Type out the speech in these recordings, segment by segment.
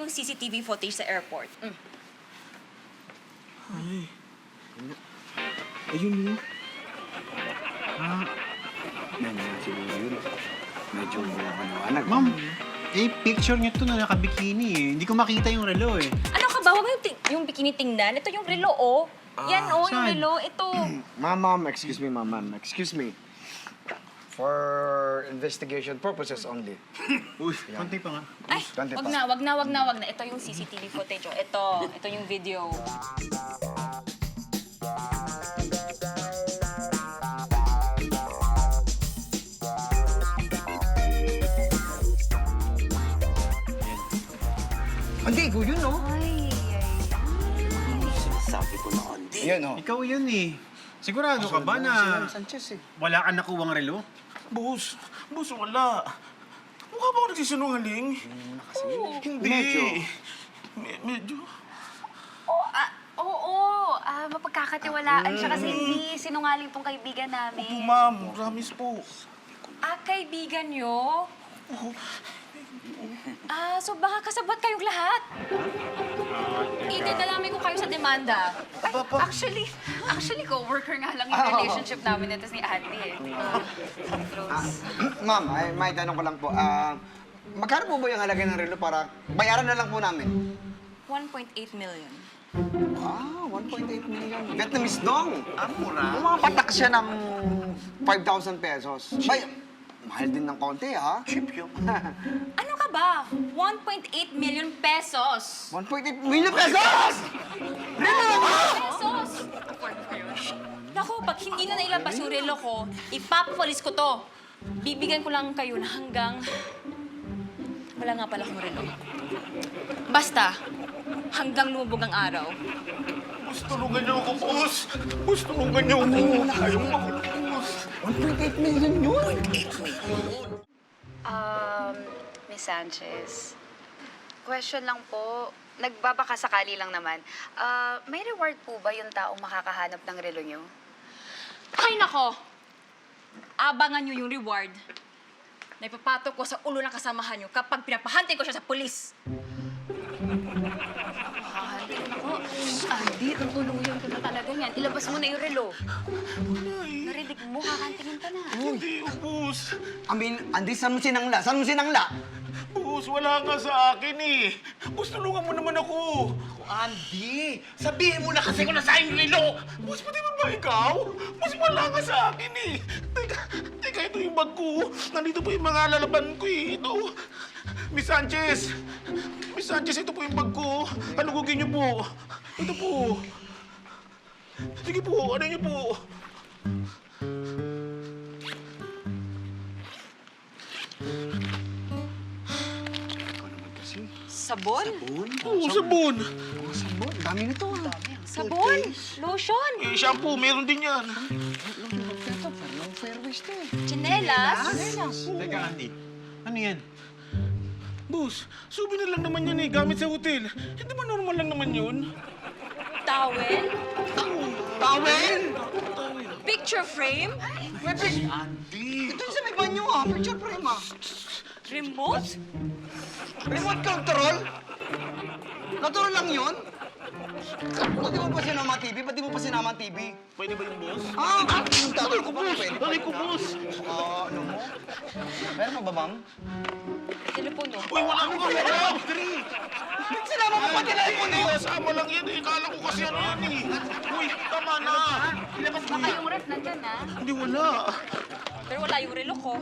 yung CCTV footage sa airport. Ay. Ayun yun. Yan siguro yun. Medyo maliwanag. Ma'am, picture niyo to na nakabikini eh. Hindi ko makita yung relo eh. Ano ka ba? Huwag mo yung bikini tingnan. Ito yung relo, oh. Yan, oh, yung saan? relo. Ito. Ma'am, excuse me, ma'am. Excuse me. For investigation purposes only. Uy, konti pa nga. Ay, Dante wag pa. na. Ito yung CCTV footage, oh. Ito yung video. Hindi, ko yun, no? Sabi ko na, Andy. Yan, oh. Ikaw yun eh. Sigurado ka ba na Sanchez, eh. wala ka nakuwang relo? Boss, wala. Mukha ba ako nagsisinungaling? Hindi. Medyo. Medyo. Oo, mapagkakatiwalaan siya kasi hindi sinungaling tong kaibigan Opo, namin. ma'am. Promise po. Kaibigan nyo? So baka kasabot kayong lahat? Idadalami ko kayo sa demanda. Actually, co-worker nga lang yung relationship namin nito ni Andy eh. Close. Ma'am, may tanong ko lang po. Magkano po ba yung halaga ng relo para bayaran na lang po namin? 1.8 million. 1.8 million. Vietnamese dong. Mura. Yung mga patak siya ng 5,000 pesos. Ay, mahal din ng konti, ha? Cheap yun. Ano ka ba? 1.8 million pesos. 1.8 million pesos! Pesos! Naku, pag hindi na nailabas yung relo ko, ipapalis ko to. Bibigyan ko lang kayo na hanggang... Wala nga pala akong relo. Basta, hanggang lumubog ang araw. Boss, tulungan niyo ako, boss. Boss, tulungan niyo ako. Ayaw makulong, boss. 1.8 million yun! Miss Sanchez, question lang po. Nagbabaka sakali lang naman. May reward po ba yung taong makakahanap ng relo nyo? Ay nako! Abangan nyo yung reward na ipapatok ko sa ulo ng kasamahan nyo kapag pinapahantay ko siya sa pulis. Andy, tutulungan ko na talaga yan. Ilabas mo na yung relo. Narinig mo, kakantingin ka na. Hindi, boss. Andy, saan mo sinangla? Saan mo sinangla? Boss, wala nga sa akin eh. Boss, tulungan mo naman ako. Andy, sabihin mo na kasi kung nasa yung relo. Boss, pati ba ikaw? Boss, wala nga sa akin eh. Teka, ito yung bag ko. Nandito po yung mga lalaban ko eh. Ito. Miss Sanchez, ito po yung bag ko. Halugugin niyo po. Ito po. Sige po, ano niyo po? Sabon? Oo, sabon. Sabon, dami nito, ha? Sabon? Lotion? Shampoo, meron din yan. Fairways to, eh. Chinelas? Teka, Andy. Ano yan? Boss, souvenir lang naman yan eh, gamit sa hotel. Hindi ba normal lang naman yun? Towel? Towel! Picture frame? Andy! Ito yung sa may banyo, ha? Picture frame, ha? Remote? Remote control? Natural lang yun? Ba't di mo pa sinama ang TV? Ba't di mo pa sinama ang TV? Pwede ba yung boss? Yung tawag ko, boss. Pwede. Aray ko, boss! Ano mo? Meron pa ba, ma'am? Telepono? Uy, wala ko kasi alam! Ba't sinama mo pa telepono? Kasama lang yan eh. Kala ko kasi ano yan eh. Uy, tama na. Baka yung ref nandyan, ha? Hindi wala. Pero wala yung relo ko.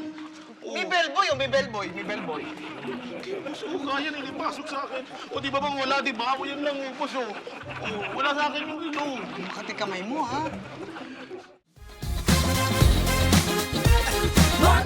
May bellboy, oh. May bellboy. May bellboy. Boss, kaya na pasok sa akin. O di ba bang wala, di ba? O yan lang eh, boss oh. Wala sa akin yung ilong. Makati kamay mo, ha? More